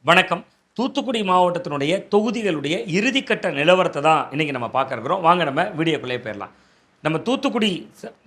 வணக்கம். தூத்துக்குடி மாவட்டத்தினுடைய தொகுதிகளுடைய இறுதிக்கட்ட நிலவரத்தை தான் இன்றைக்கி நம்ம பார்க்க இருக்கிறோம். வாங்க நம்ம வீடியோக்குள்ளே போயிடலாம். நம்ம தூத்துக்குடி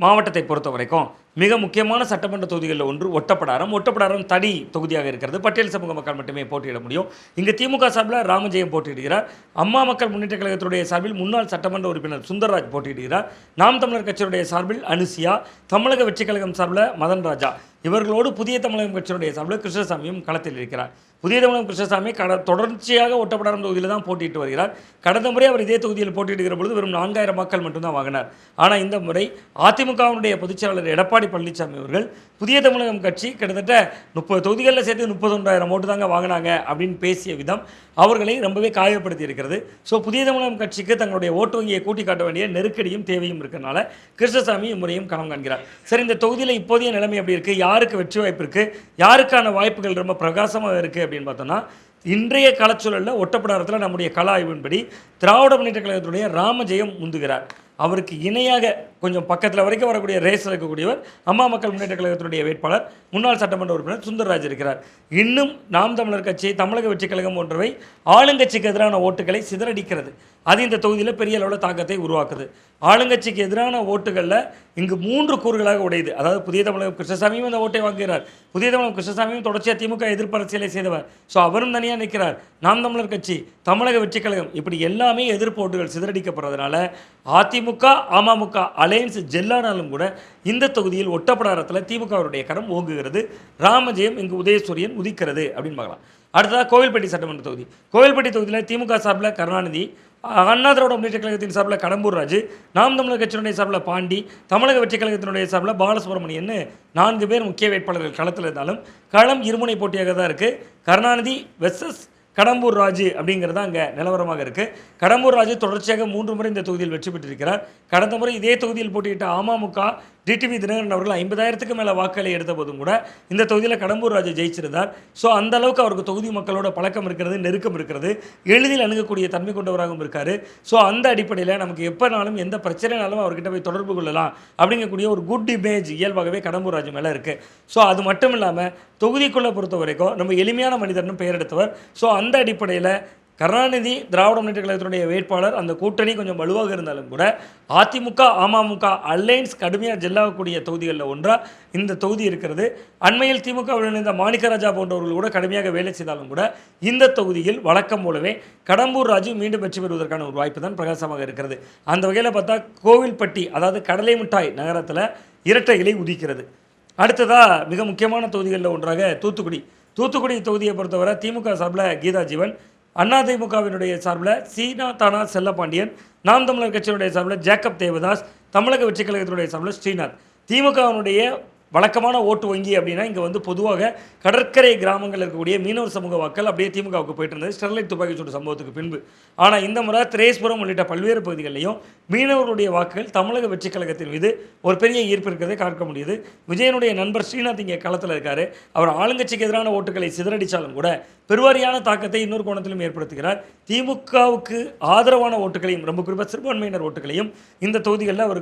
மாவட்டத்தை பொறுத்த வரைக்கும் மிக முக்கியமான சட்டமன்ற தொகுதிகளில் ஒன்று ஒட்டப்படாரம் தனி தொகுதியாக இருக்கிறது. பட்டியல் சமூக மக்கள் மட்டுமே போட்டியிட முடியும். இங்கு திமுக சார்பில் ராமஜெயம் போட்டியிடுகிறார். அம்மா மக்கள் முன்னேற்ற கழகத்துடைய சார்பில் முன்னாள் சட்டமன்ற உறுப்பினர் சுந்தர்ராஜ் போட்டியிடுகிறார். நாம் தமிழர் கட்சியுடைய சார்பில் அனுசியா, தமிழக வெற்றிக் கழகம் சார்பில் மதன் ராஜா, இவர்களோடு புதிய தமிழகம் கட்சியுடைய சார்பில் கிருஷ்ணசாமியும் களத்தில் இருக்கிறார். புதிய தமிழகம் கிருஷ்ணசாமி தொடர்ச்சியாக ஒட்டப்படாரம் தொகுதியில் தான் போட்டியிட்டு வருகிறார். கடந்த முறை அவர் இதே தொகுதியில் போட்டியிடுகிற பொழுது வெறும் 4000 மக்கள் மட்டும்தான் வாங்கினார். ஆனால் இந்த முறை அதிமுகவினுடைய பொதுச்செயலாளர் எடப்பாடி பழனிசாமி அவர்கள் புதிய தமிழகம் கட்சி கிட்டத்தட்ட 30 தொகுதிகளில் சேர்த்து 31,000 ஓட்டு தாங்க வாங்கினாங்க அப்படின்னு பேசிய விதம் அவர்களை ரொம்பவே காயப்படுத்தி இருக்கிறது. ஸோ புதிய தமிழகம் கட்சிக்கு தங்களுடைய ஓட்டு வங்கியை கூட்டி காட்ட வேண்டிய நெருக்கடியும் தேவையும் இருக்கிறனால கிருஷ்ணசாமி இம்முறையும் களம் காண்கிறார். சரி, இந்த தொகுதியில் இப்போதைய நிலைமை எப்படி இருக்குது, யாருக்கு வெற்றி வாய்ப்பு இருக்குது, யாருக்கான வாய்ப்புகள் ரொம்ப பிரகாசமாக இருக்குது அப்படின்னு பார்த்தோன்னா, இன்றைய களச்சூழலில் ஒட்டப்படாரத்தில் நம்முடைய கள ஆய்வின்படி திராவிட முன்னேற்ற கழகத்துடைய ராமஜெயம் முந்துகிறார். அவருக்கு இணையாக கொஞ்சம் பக்கத்தில் வரைக்கும் வரக்கூடிய ரேஸில் இருக்கக்கூடியவர் அம்மா மக்கள் முன்னேற்ற கழகத்தினுடைய வேட்பாளர் முன்னாள் சட்டமன்ற உறுப்பினர் சுந்தர்ராஜ் இருக்கிறார். இன்னும் நாம் தமிழர் கட்சி, தமிழக வெற்றிக் கழகம் போன்றவை ஆளுங்கட்சிக்கு எதிரான ஓட்டுகளை சிதறடிக்கிறது. அது இந்த தொகுதியில் பெரிய அளவில் தாக்கத்தை உருவாக்குது. ஆளுங்கட்சிக்கு எதிரான ஓட்டுகளில் இங்கு 3 கூறுகளாக உடையுது. அதாவது புதிய தமிழகம் கிருஷ்ணசாமியும் அந்த ஓட்டை வாங்குகிறார். புதிய தமிழகம் கிருஷ்ணசாமியும் தொடர்ச்சியாக திமுக எதிர்ப்பு அரசியலை செய்தவர். ஸோ அவரும் தனியாக நிற்கிறார். நாம் தமிழர் கட்சி, தமிழக வெற்றிக் கழகம், இப்படி எல்லாமே எதிர்ப்பு ஓட்டுகள் சிதறடிக்கப்படுறதுனால அதிமுக அமமுக அலையன்ஸ் ஜெல்லானாலும் கூட இந்த தொகுதியில் ஒட்டப்படாரத்தில் திமுகவுடைய கரம் ஓங்குகிறது. ராமஜெயம் இங்கு உதயசூரியன் உதிக்கிறது அப்படின்னு பார்க்கலாம். அடுத்ததாக கோவில்பட்டி சட்டமன்ற தொகுதி. கோவில்பட்டி தொகுதியில் திமுக சார்பில் கருணாநிதி, அண்ணா திராவிட முன்னேற்ற கழகத்தின் சார்பில் கடம்பூர் ராஜு, நாம் தமிழர் கட்சியினுடைய சார்பில் பாண்டி, தமிழக வெற்றிக் கழகத்தினுடைய சார்பில் பாலசுப்ரமணியன் 4 பேர் முக்கிய வேட்பாளர்கள் களத்தில் இருந்தாலும் களம் இருமுனை போட்டியாக தான் இருக்குது. கருணாநிதி வெர்சஸ் கடம்பூர் ராஜு அப்படிங்கிறது அங்கே நிலவரமாக இருக்குது. கடம்பூர் ராஜு தொடர்ச்சியாக 3 முறை இந்த தொகுதியில் வெற்றி பெற்றிருக்கிறார். கடந்த முறை இதே தொகுதியில் போட்டியிட்ட அமமுக டிடிவி தினகரன் அவர்கள் 50,000க்கு மேலே வாக்களை எடுத்த போதும் கூட இந்த தொகுதியில் கடம்பூர் ராஜு ஜெயிச்சிருந்தார். ஸோ அந்த அளவுக்கு அவருக்கு தொகுதி மக்களோட பழக்கம் இருக்கிறது, நெருக்கம் இருக்கிறது, எளிதில் அணுகக்கூடிய தன்மை கொண்டவராகவும் இருக்கார். ஸோ அந்த அடிப்படையில் நமக்கு எப்போனாலும் எந்த பிரச்சனைனாலும் அவர்கிட்ட போய் தொடர்பு கொள்ளலாம் அப்படிங்கக்கூடிய ஒரு குட் இமேஜ் இயல்பாகவே கடம்பூர் ராஜு மேலே இருக்குது. ஸோ அது மட்டும் இல்லாமல் தொகுதிக்குள்ளே பொறுத்த வரைக்கும் நம்ம எளிமையான மனிதர்னு பெயர் எடுத்தவர். ஸோ அந்த அடிப்படையில் கருணாநிதி திராவிட முன்னேற்ற கழகத்தினுடைய வேட்பாளர், அந்த கூட்டணி கொஞ்சம் வலுவாக இருந்தாலும் கூட அதிமுக அமமுக அலையன்ஸ் கடுமையாக ஜெல்லாகக்கூடிய தொகுதிகளில் ஒன்றாக இந்த தொகுதி இருக்கிறது. அண்மையில் திமுகவில் இணைந்த மாணிக்கராஜா போன்றவர்கள் கூட கடுமையாக வேலை செய்தாலும் கூட இந்த தொகுதியில் வழக்கம் போலவே கடம்பூர் ராஜு மீண்டும் வெற்றி பெறுவதற்கான ஒரு வாய்ப்பு தான் பிரகாசமாக இருக்கிறது. அந்த வகையில் பார்த்தா கோவில்பட்டி, அதாவது கடலை மிட்டாய் நகரத்தில் இரட்டை இலை உதிக்கிறது. அடுத்ததாக மிக முக்கியமான தொகுதிகளில் ஒன்றாக தூத்துக்குடி தொகுதியை பொறுத்தவரை திமுக சார்பில் கீதா ஜீவன், அதிமுகவினுடைய சார்பில் சீனா தானா செல்லப்பாண்டியன், நாம் தமிழர் கட்சியினுடைய சார்பில் ஜேக்கப் தேவதாஸ், தமிழக வெற்றிக் கழகத்தினுடைய சார்பில் ஸ்ரீநாத். திமுகவினுடைய வழக்கமான ஓட்டு வங்கி அப்படின்னா இங்கே வந்து பொதுவாக கடற்கரை கிராமங்கள் இருக்கக்கூடிய மீனவர் சமூக வாக்கள் அப்படியே திமுகவுக்கு போயிட்டு இருந்தது ஸ்டெர்லைட் துப்பாக்கிச்சூடு சம்பவத்துக்கு பின்பு. ஆனால் இந்த முறை திரேஸ்புரம் உள்ளிட்ட பல்வேறு பகுதிகளிலையும் மீனவருடைய வாக்குகள் தமிழக வெற்றிக் கழகத்தின் மீது ஒரு பெரிய ஈர்ப்பு இருக்கிறதை பார்க்க முடியுது. விஜயனுடைய நண்பர் ஸ்ரீநாத் இங்கே களத்தில் இருக்கார். அவர் ஆளுங்கட்சிக்கு எதிரான ஓட்டுகளை சிதறடித்தாலும் கூட பெருவாரியான தாக்கத்தை இன்னொரு கோணத்திலும் ஏற்படுத்துகிறார். திமுகவுக்கு ஆதரவான ஓட்டுகளையும், ரொம்ப குறிப்பாக சிறுபான்மையினர் ஓட்டுகளையும் இந்த தொகுதிகளில் அவர்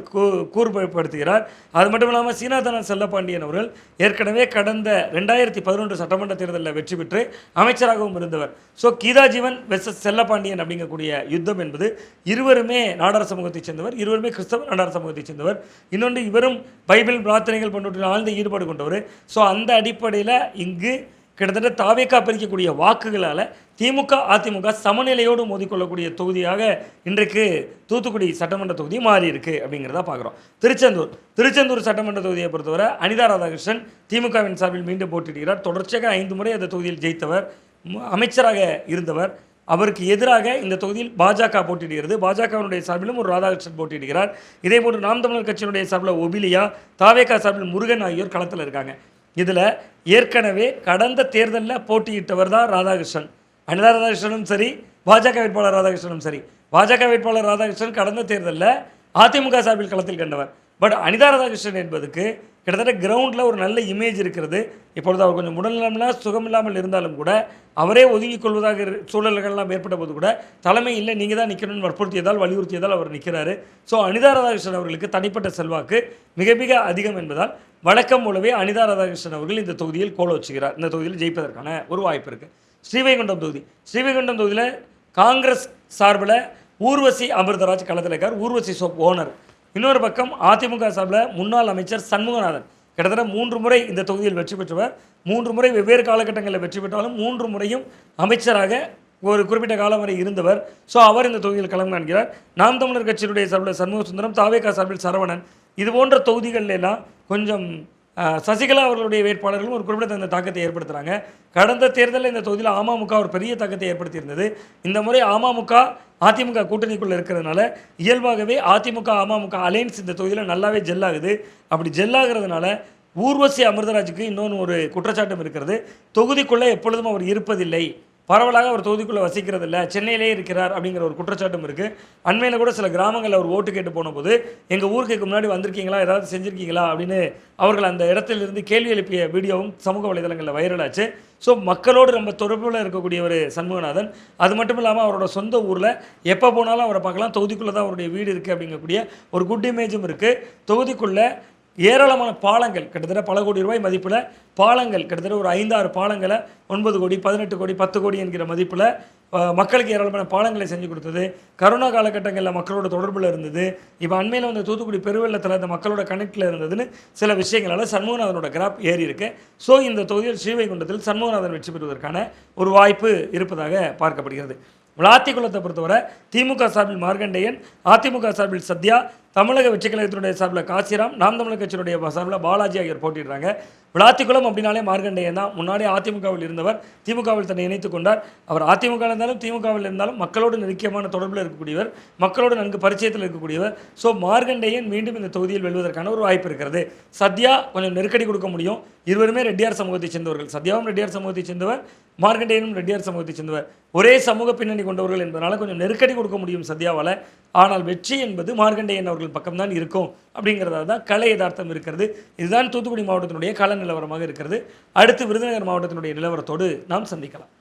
கூர்மைப்படுத்துகிறார். அது மட்டும் இல்லாமல் சீனாதான செல்லப்பாண்டியன் அவர்கள் ஏற்கனவே கடந்த 2011 சட்டமன்ற தேர்தலில் வெற்றி பெற்று அமைச்சராகவும் இருந்தவர். ஸோ கீதா ஜீவன் வெர்சஸ் செல்லப்பாண்டியன் அப்படிங்கக்கூடிய யுத்தம் என்பது இருவருமே நாடார் சமூகத்தைச் சேர்ந்தவர், இருவருமே கிறிஸ்தவ நாடார் சமூகத்தைச் சேர்ந்தவர். இன்னொன்று இவரும் பைபிள் பிரார்த்தனைகள் போன்றவற்றில் ஆழ்ந்த ஈடுபாடு கொண்டவர். ஸோ அந்த அடிப்படையில் இங்கு கிட்டத்தட்ட தாவேக்கா பிரிக்கக்கூடிய வாக்குகளால் திமுக அதிமுக சமநிலையோடு மோதிக்கொள்ளக்கூடிய தொகுதியாக இன்றைக்கு தூத்துக்குடி சட்டமன்ற தொகுதி மாறி இருக்குது அப்படிங்கிறத பார்க்குறோம். திருச்செந்தூர் சட்டமன்ற தொகுதியை பொறுத்தவரை அனிதா ராதாகிருஷ்ணன் திமுகவின் சார்பில் மீண்டும் போட்டியிடுகிறார். தொடர்ச்சியாக 5 முறை அந்த தொகுதியில் ஜெயித்தவர், அமைச்சராக இருந்தவர். அவருக்கு எதிராக இந்த தொகுதியில் பாஜக போட்டியிடுகிறது. பாஜகவினுடைய சார்பிலும் ஒரு ராதாகிருஷ்ணன் போட்டியிடுகிறார். இதேபோன்று நாம் தமிழர் கட்சியினுடைய சார்பில் ஒபிலியா, தாவேக்கா சார்பில் முருகன் ஆகியோர் களத்தில் இருக்காங்க. இதில் ஏற்கனவே கடந்த தேர்தலில் போட்டியிட்டவர் தான் ராதாகிருஷ்ணன். அனிதா ராதாகிருஷ்ணனும் சரி, பாஜக வேட்பாளர் ராதாகிருஷ்ணனும் சரி. பாஜக வேட்பாளர் ராதாகிருஷ்ணன் கடந்த தேர்தலில் அதிமுக சார்பில் களத்தில் கண்டவர். பட் அனிதா ராதாகிருஷ்ணன் என்பதுக்கு கிட்டத்தட்ட கிரவுண்டில் ஒரு நல்ல இமேஜ் இருக்கிறது. இப்பொழுது அவர் கொஞ்சம் உடல்நலம்லாம் சுகமில்லாமல் இருந்தாலும் கூட அவரே ஒதுங்கிக் கொள்வதாக சூழல்கள்லாம் ஏற்பட்ட போது கூட தலைமை இல்லை, நீங்கள் தான் நிற்கணும்னு வலியுறுத்தியதால் அவர் நிற்கிறாரு. ஸோ அனிதா ராதாகிருஷ்ணன் அவர்களுக்கு தனிப்பட்ட செல்வாக்கு மிக மிக அதிகம் என்பதால் வழக்கம் போலவே அனிதா ராதாகிருஷ்ணன் அவர்கள் இந்த தொகுதியில் கோல வச்சுக்கிறார். இந்த தொகுதியில் ஜெயிப்பதற்கான ஒரு வாய்ப்பு இருக்குது. ஸ்ரீவைகுண்டம் தொகுதி. ஸ்ரீவைகுண்டம் தொகுதியில் காங்கிரஸ் சார்பில் ஊர்வசி அமிர்தராஜ் களத்தில் இருக்கார், ஊர்வசி சோப் ஓனர். இன்னொரு பக்கம் அதிமுக சார்பில் முன்னாள் அமைச்சர் சண்முகநாதன் கிட்டத்தட்ட 3 முறை இந்த தொகுதியில் வெற்றி பெற்றவர். 3 முறை வெவ்வேறு காலகட்டங்களில் வெற்றி பெற்றாலும் 3 முறையும் அமைச்சராக ஒரு குறிப்பிட்ட காலம் வரை இருந்தவர். ஸோ அவர் இந்த தொகுதியில் களம் காண்கிறார். நாம் தமிழர் கட்சியினுடைய சார்பில் சண்முக சுந்தரம், தாவேகா சார்பில் சரவணன். இது போன்ற தொகுதிகளில் எல்லாம் கொஞ்சம் சசிகலா அவர்களுடைய வேட்பாளர்களும் ஒரு குறிப்பிட்ட தாக்கத்தை ஏற்படுத்துகிறாங்க. கடந்த தேர்தலில் இந்த தொகுதியில் அமமுக ஒரு பெரிய தாக்கத்தை ஏற்படுத்தியிருந்தது. இந்த முறை அமமுக அதிமுக கூட்டணிக்குள்ளே இருக்கிறதுனால இயல்பாகவே அதிமுக அமமுக அலைன்ஸ் இந்த தொகுதியில் நல்லாவே ஜெல்லாகுது. அப்படி ஜெல்லாகிறதுனால ஊர்வசி அமிர்தராஜுக்கு இன்னொன்று ஒரு குற்றச்சாட்டும் இருக்கிறது. தொகுதிக்குள்ளே எப்பொழுதும் அவர் இருப்பதில்லை, பரவலாக அவர் தொகுதிக்குள்ளே வசிக்கிறதில்ல, சென்னையிலே இருக்கிறார் அப்படிங்கிற ஒரு குற்றச்சாட்டும் இருக்குது. அண்மையில் கூட சில கிராமங்களில் அவர் ஓட்டு கேட்டு போனபோது எங்கள் ஊருக்கு முன்னாடி வந்திருக்கீங்களா, ஏதாவது செஞ்சுருக்கீங்களா அப்படின்னு அவர்கள் அந்த இடத்திலிருந்து கேள்வி எழுப்பிய வீடியோவும் சமூக வலைதளங்களில் வைரலாச்சு. ஸோ மக்களோடு ரொம்ப தொடர்பில் இருக்கக்கூடிய ஒரு சண்முகநாதன். அது மட்டும் இல்லாமல் அவரோட சொந்த ஊரில் எப்போ போனாலும் அவரை பார்க்கலாம், தொகுதிக்குள்ளே தான் அவருடைய வீடு இருக்குது அப்படிங்கக்கூடிய ஒரு குட் இமேஜும் இருக்குது. தொகுதிக்குள்ளே ஏராளமான பாலங்கள், கிட்டத்தட்ட பல கோடி ரூபாய் மதிப்பில் பாலங்கள், கிட்டத்தட்ட ஒரு 5-6 பாலங்களை 9 கோடி 18 கோடி 10 கோடி என்கிற மதிப்பில் மக்களுக்கு ஏராளமான பாலங்களை செஞ்சு கொடுத்தது. கரோனா காலகட்டங்களில் மக்களோட தொடர்பில் இருந்தது. இப்போ அண்மையில் வந்து தூத்துக்குடி பெருவெள்ளத்தில் அந்த மக்களோட கனெக்டில் இருந்ததுன்னு சில விஷயங்களால் சண்முகநாதனோட கிராப் ஏறி இருக்கு. ஸோ இந்த தொகுதியில் ஸ்ரீவைகுண்டத்தில் சண்முகநாதன் வெற்றி பெறுவதற்கான ஒரு வாய்ப்பு இருப்பதாக பார்க்கப்படுகிறது. விளாத்திக்குளத்தை பொறுத்தவரை திமுக சார்பில் மார்கண்டேயன், அதிமுக சார்பில் சத்யா, தமிழக வெற்றி கழகத்தினுடைய சார்பில் காசிராம், நாம் தமிழர் கட்சியினுடைய சார்பில் பாலாஜி ஆகியோர் போட்டிடுறாங்க. விளாத்திக்குளம் அப்படின்னாலே மார்கண்டேயன் தான். முன்னாடி அதிமுகவில் இருந்தவர், திமுகவில் தன்னை இணைத்துக் கொண்டார். அவர் அதிமுக இருந்தாலும் திமுகவில் இருந்தாலும் மக்களோடு நெருக்கமான தொடர்பில் இருக்கக்கூடியவர், மக்களோடு நன்கு பரிச்சயத்தில் இருக்கக்கூடியவர். ஸோ மார்கண்டேயன் மீண்டும் இந்த தொகுதியில் வெல்வதற்கான ஒரு வாய்ப்பு இருக்கிறது. சத்யா கொஞ்சம் நெருக்கடி கொடுக்க முடியும். இருவருமே ரெட்டியார் சமூகத்தை சேர்ந்தவர்கள். சத்யாவும் ரெட்டியார் சமூகத்தை சேர்ந்தவர், மார்கண்டேயனும் ரெட்டியார் சமூகத்தை சேர்ந்தவர். ஒரே சமூக பின்னணி கொண்டவர்கள் என்பதனால கொஞ்சம் நெருக்கடி கொடுக்க முடியும் சத்யாவால். ஆனால் வெற்றி என்பது மார்கண்டேயன் அவர்கள் பக்கம்தான் இருக்கும் அப்படிங்கிறதால தான் கள யதார்த்தம் இருக்கிறது. இதுதான் தூத்துக்குடி மாவட்டத்தினுடைய கள நிலவரமாக இருக்கிறது. அடுத்து விருதுநகர் மாவட்டத்தினுடைய நிலவரத்தோடு நாம் சந்திக்கலாம்.